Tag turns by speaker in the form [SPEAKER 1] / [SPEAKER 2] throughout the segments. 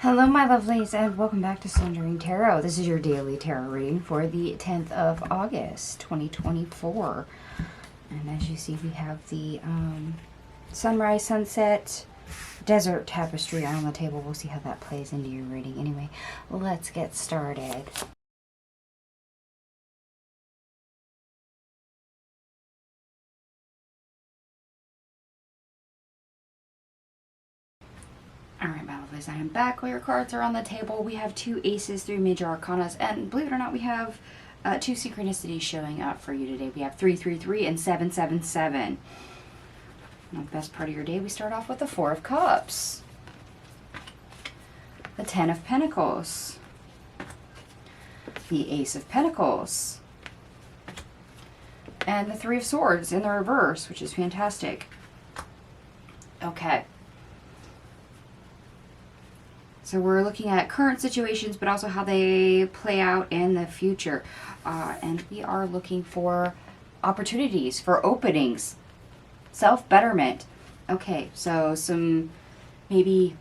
[SPEAKER 1] Hello, my lovelies, and welcome back to Sundering Tarot. This is your daily tarot reading for the 10th of August, 2024. And as you see, we have the sunrise, sunset, desert tapestry on the table. We'll see how that plays into your reading. Anyway, let's get started. Alright, my lovelies, I am back. All your cards are on the table. We have 2 aces, 3 major arcanas, and believe it or not, we have 2 synchronicities showing up for you today. We have 333 and 777. Now, the best part of your day, we start off with the 4 of Cups, the 10 of Pentacles, the Ace of Pentacles, and the 3 of Swords in the reverse, which is fantastic. Okay. So we're looking at current situations, but also how they play out in the future. And we are looking for opportunities, for openings, self-betterment. Okay, so some maybe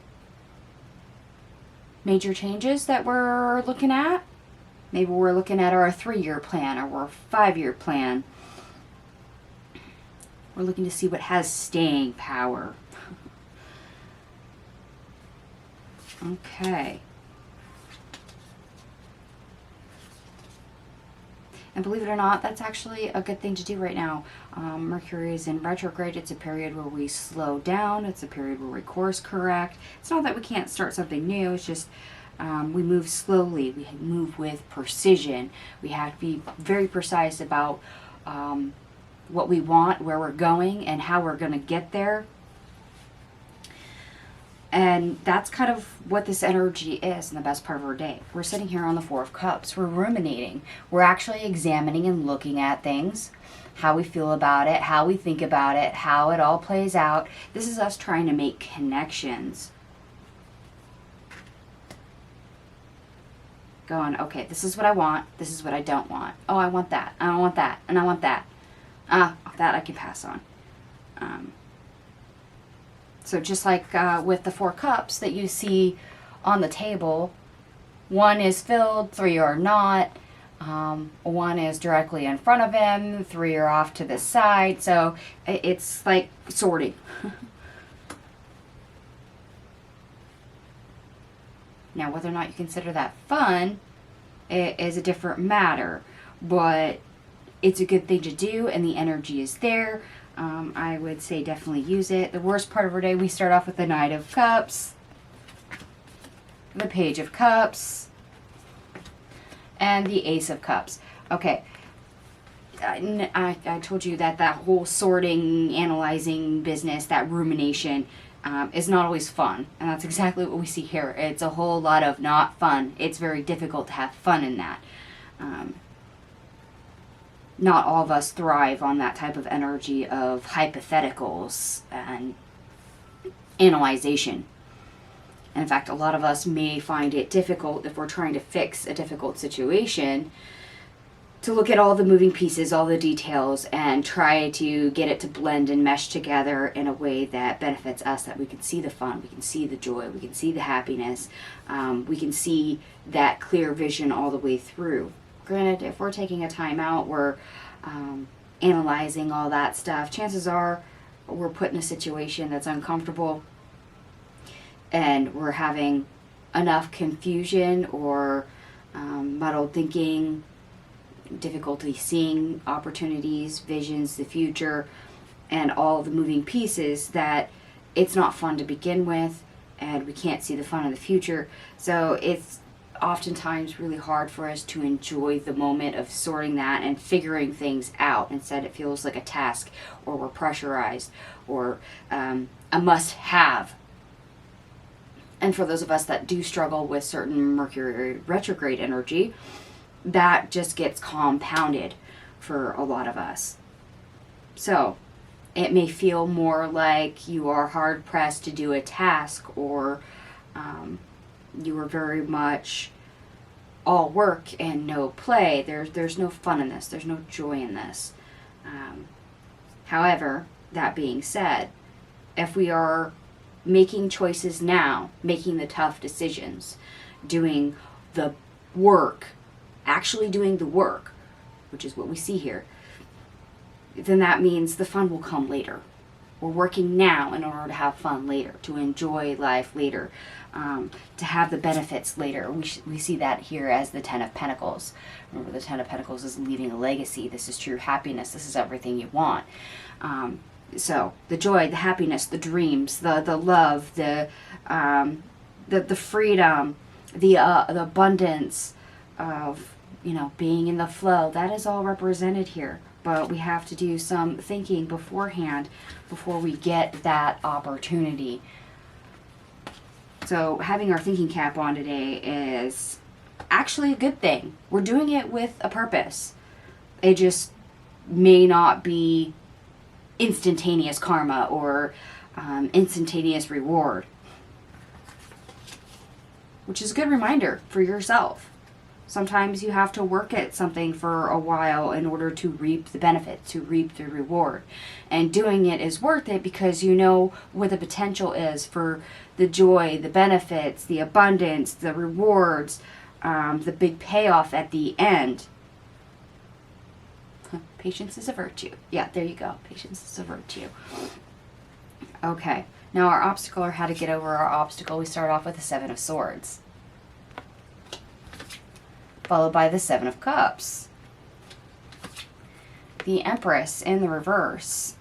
[SPEAKER 1] major changes that we're looking at. Maybe we're looking at our 3-year plan or our 5-year plan. We're looking to see what has staying power. Okay. And believe it or not, that's actually a good thing to do right now. Mercury is in retrograde. It's a period where we slow down. It's a period where we course correct. It's not that we can't start something new. It's just we move slowly. We move with precision. We have to be very precise about what we want, where we're going, and how we're going to get there. And that's kind of what this energy is in the best part of our day. We're sitting here on the 4 of Cups. We're ruminating. We're actually examining and looking at things, how we feel about it, how we think about it, how it all plays out. This is us trying to make connections. Going, okay, this is what I want. This is what I don't want. Oh, I want that. I don't want that. And I want that. That I can pass on. So just like with the 4 cups that you see on the table, 1 is filled, 3 are not. 1 is directly in front of him, 3 are off to the side. So it's like sorting. Now, whether or not you consider that fun is a different matter, but it's a good thing to do, and the energy is there. I would say definitely use it. The worst part of our day, we start off with the Knight of Cups, the Page of Cups, and the Ace of Cups. Okay, I told you that whole sorting, analyzing business, that rumination, is not always fun. And that's exactly what we see here. It's a whole lot of not fun. It's very difficult to have fun in that. Not all of us thrive on that type of energy of hypotheticals and analyzation. And in fact, a lot of us may find it difficult if we're trying to fix a difficult situation to look at all the moving pieces, all the details, and try to get it to blend and mesh together in a way that benefits us, that we can see the fun, we can see the joy, we can see the happiness, we can see that clear vision all the way through. Granted, if we're taking a time out, we're analyzing all that stuff, chances are we're put in a situation that's uncomfortable and we're having enough confusion or muddled thinking, difficulty seeing opportunities, visions, the future, and all the moving pieces that it's not fun to begin with, and we can't see the fun in the future. So it's oftentimes really hard for us to enjoy the moment of sorting that and figuring things out. Instead, it feels like a task, or we're pressurized, or a must-have. And for those of us that do struggle with certain Mercury retrograde energy, that just gets compounded for a lot of us. So it may feel more like you are hard-pressed to do a task, or you are very much all work and no play. There's no fun in this. There's no joy in this. However, that being said, if we are making choices now, making the tough decisions, doing the work, actually doing the work, which is what we see here, then that means the fun will come later. We're working now in order to have fun later, to enjoy life later, to have the benefits later. We see that here as the Ten of Pentacles. Remember, the Ten of Pentacles is leaving a legacy. This is true happiness. This is everything you want. So the joy, the happiness, the dreams, the love, the freedom, the abundance of, you know, being in the flow, that is all represented here. But we have to do some thinking beforehand before we get that opportunity. So having our thinking cap on today is actually a good thing. We're doing it with a purpose. It just may not be instantaneous karma or instantaneous reward, which is a good reminder for yourself. Sometimes you have to work at something for a while in order to reap the benefit, to reap the reward. And doing it is worth it because you know what the potential is for the joy, the benefits, the abundance, the rewards, the big payoff at the end. Patience is a virtue. Yeah, there you go. Patience is a virtue. Okay, now our obstacle, or how to get over our obstacle, we start off with the Seven of Swords, followed by the Seven of Cups, the Empress in the reverse,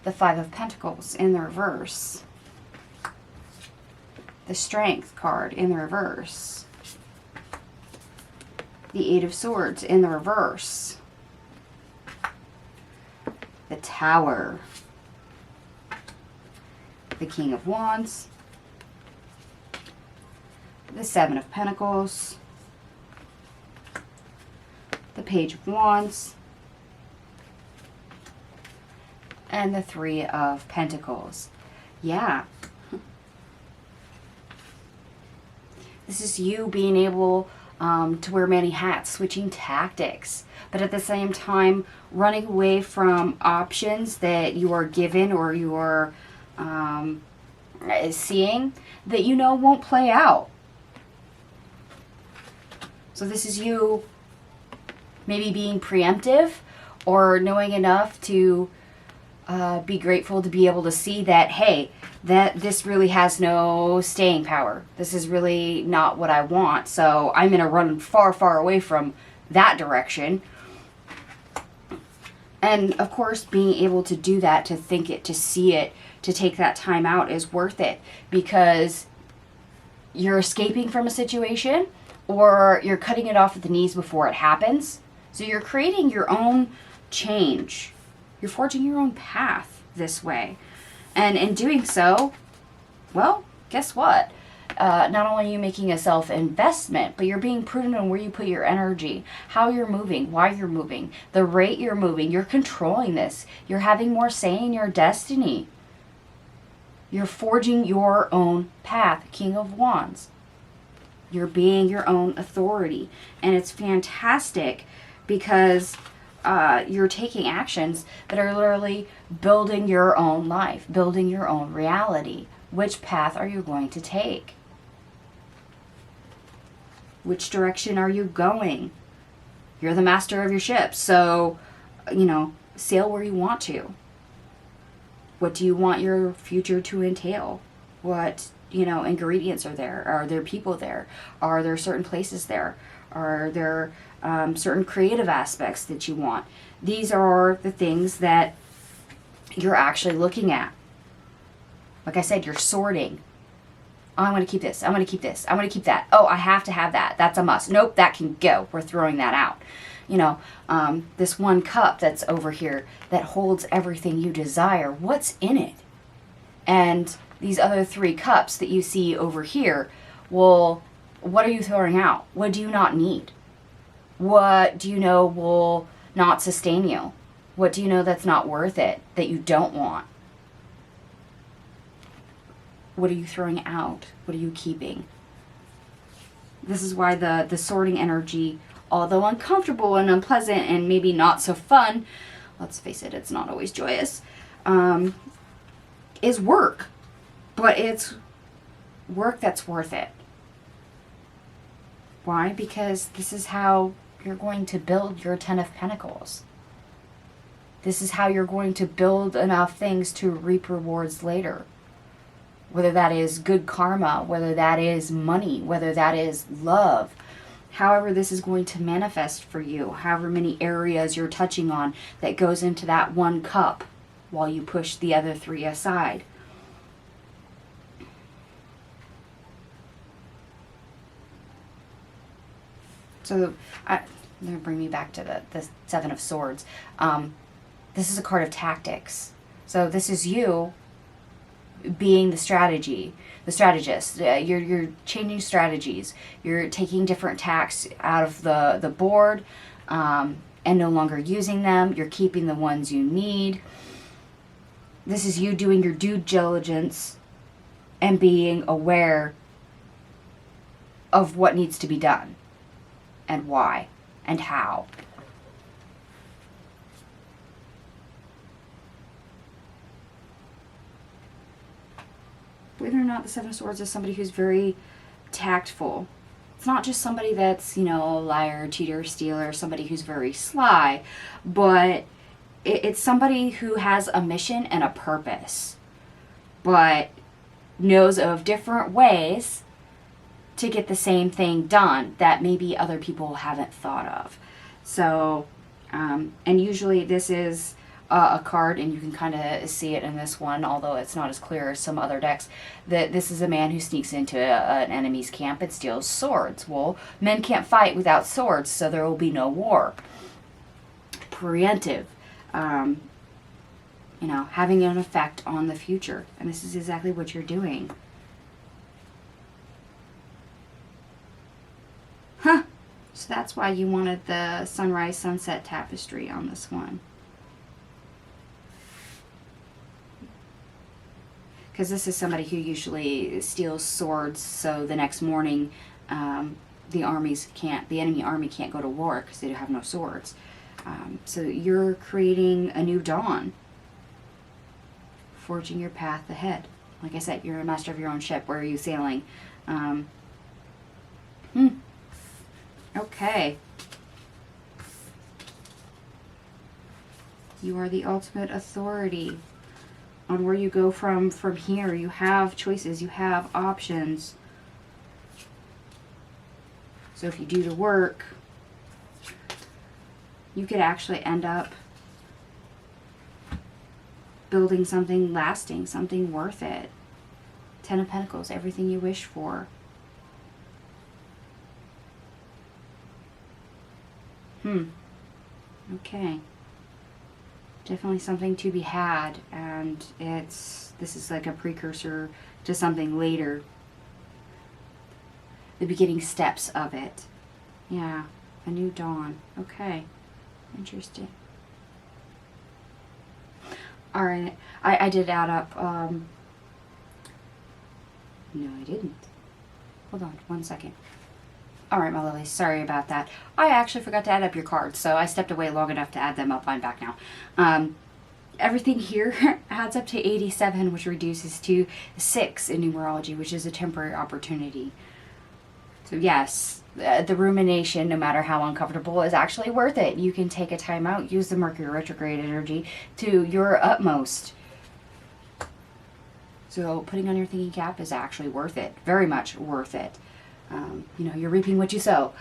[SPEAKER 1] the Five of Pentacles in the reverse, the Strength card in the reverse, the Eight of Swords in the reverse, the Tower, the King of Wands, the Seven of Pentacles, the Page of Wands, and the Three of Pentacles. Yeah. This is you being able to wear many hats, switching tactics, but at the same time running away from options that you are given or you are seeing that you know won't play out. So this is you maybe being preemptive or knowing enough to be grateful to be able to see that, hey, that this really has no staying power. This is really not what I want. So I'm going to run far, far away from that direction. And of course, being able to do that, to think it, to see it, to take that time out is worth it, because you're escaping from a situation or you're cutting it off at the knees before it happens. So you're creating your own change. You're forging your own path this way. And in doing so, well, guess what? Not only are you making a self-investment, but you're being prudent on where you put your energy, how you're moving, why you're moving, the rate you're moving. You're controlling this. You're having more say in your destiny. You're forging your own path, King of Wands. You're being your own authority. And it's fantastic because you're taking actions that are literally building your own life, building your own reality. Which path are you going to take? Which direction are you going? You're the master of your ship, so, sail where you want to. What do you want your future to entail? What, ingredients are there? Are there people there? Are there certain places there? Are there certain creative aspects that you want? These are the things that you're actually looking at. Like I said, you're sorting. Oh, I'm going to keep this. I'm going to keep this. I'm going to keep that. Oh, I have to have that. That's a must. Nope, that can go. We're throwing that out. This one cup that's over here that holds everything you desire. What's in it? And these other 3 cups that you see over here, well, what are you throwing out? What do you not need? What do you know will not sustain you? What do you know that's not worth it, that you don't want? What are you throwing out? What are you keeping? This is why the sorting energy, although uncomfortable and unpleasant and maybe not so fun, let's face it, it's not always joyous, is work, but it's work that's worth it. Why? Because this is how you're going to build your 10 of Pentacles. This is how you're going to build enough things to reap rewards later. Whether that is good karma, whether that is money, whether that is love. However this is going to manifest for you, however many areas you're touching on, that goes into that one cup while you push the other 3 aside. So, I'm going to bring me back to the 7 of Swords. This is a card of tactics. So this is you being the strategist. You're changing strategies. You're taking different tacks out of the board and no longer using them. You're keeping the ones you need. This is you doing your due diligence and being aware of what needs to be done and why and how. Believe it or not, the 7 of Swords is somebody who's very tactful. It's not just somebody that's, a liar, cheater, stealer, somebody who's very sly, but it's somebody who has a mission and a purpose, but knows of different ways to get the same thing done that maybe other people haven't thought of. So, and usually this is a card, and you can kind of see it in this one, although it's not as clear as some other decks, that this is a man who sneaks into an enemy's camp and steals swords. Well, men can't fight without swords, so there will be no war. Preemptive. Having an effect on the future. And this is exactly what you're doing. Huh. So that's why you wanted the sunrise sunset tapestry on this one. Because this is somebody who usually steals swords, so the next morning the enemy army can't go to war because they have no swords. So you're creating a new dawn, forging your path ahead. Like I said, you're a master of your own ship. Where are you sailing? Okay. You are the ultimate authority on where you go from here. You have choices. You have options. So if you do the work, you could actually end up building something lasting, something worth it. 10 of Pentacles, everything you wish for. Okay. Definitely something to be had, and this is like a precursor to something later. The beginning steps of it. Yeah, a new dawn. Okay. Interesting. Alright, I did add up, no I didn't. Hold on, 1 second. Alright, my lilies, sorry about that. I actually forgot to add up your cards, so I stepped away long enough to add them up. I'm back now. Everything here adds up to 87, which reduces to 6 in numerology, which is a temporary opportunity. So yes, the rumination, no matter how uncomfortable, is actually worth it. You can take a time out, use the Mercury retrograde energy to your utmost. So putting on your thinking cap is actually worth it. Very much worth it. You're reaping what you sow.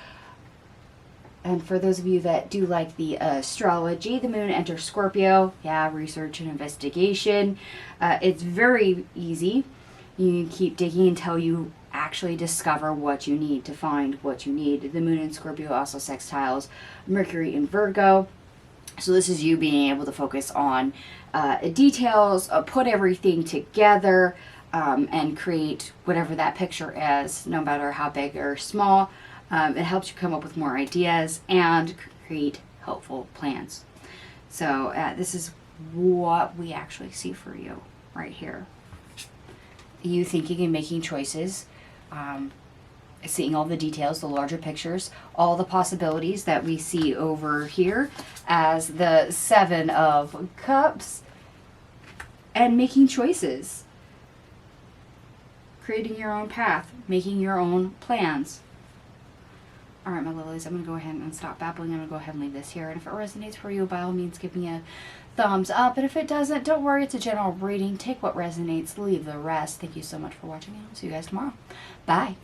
[SPEAKER 1] And for those of you that do like the astrology, the moon enters Scorpio. Yeah, research and investigation. It's very easy. You keep digging until you actually discover what you need to find what you need. The moon in Scorpio also sextiles Mercury in Virgo. So this is you being able to focus on details, put everything together, and create whatever that picture is, no matter how big or small. It helps you come up with more ideas and create helpful plans. So this is what we actually see for you right here. You thinking and making choices, seeing all the details, the larger pictures, all the possibilities that we see over here as the 7 of Cups. and making choices. Creating your own path, making your own plans. All right, my lilies, I'm going to go ahead and stop babbling. I'm going to go ahead and leave this here. And if it resonates for you, by all means, give me a thumbs up. And if it doesn't, don't worry. It's a general reading. Take what resonates, leave the rest. Thank you so much for watching. I'll see you guys tomorrow. Bye.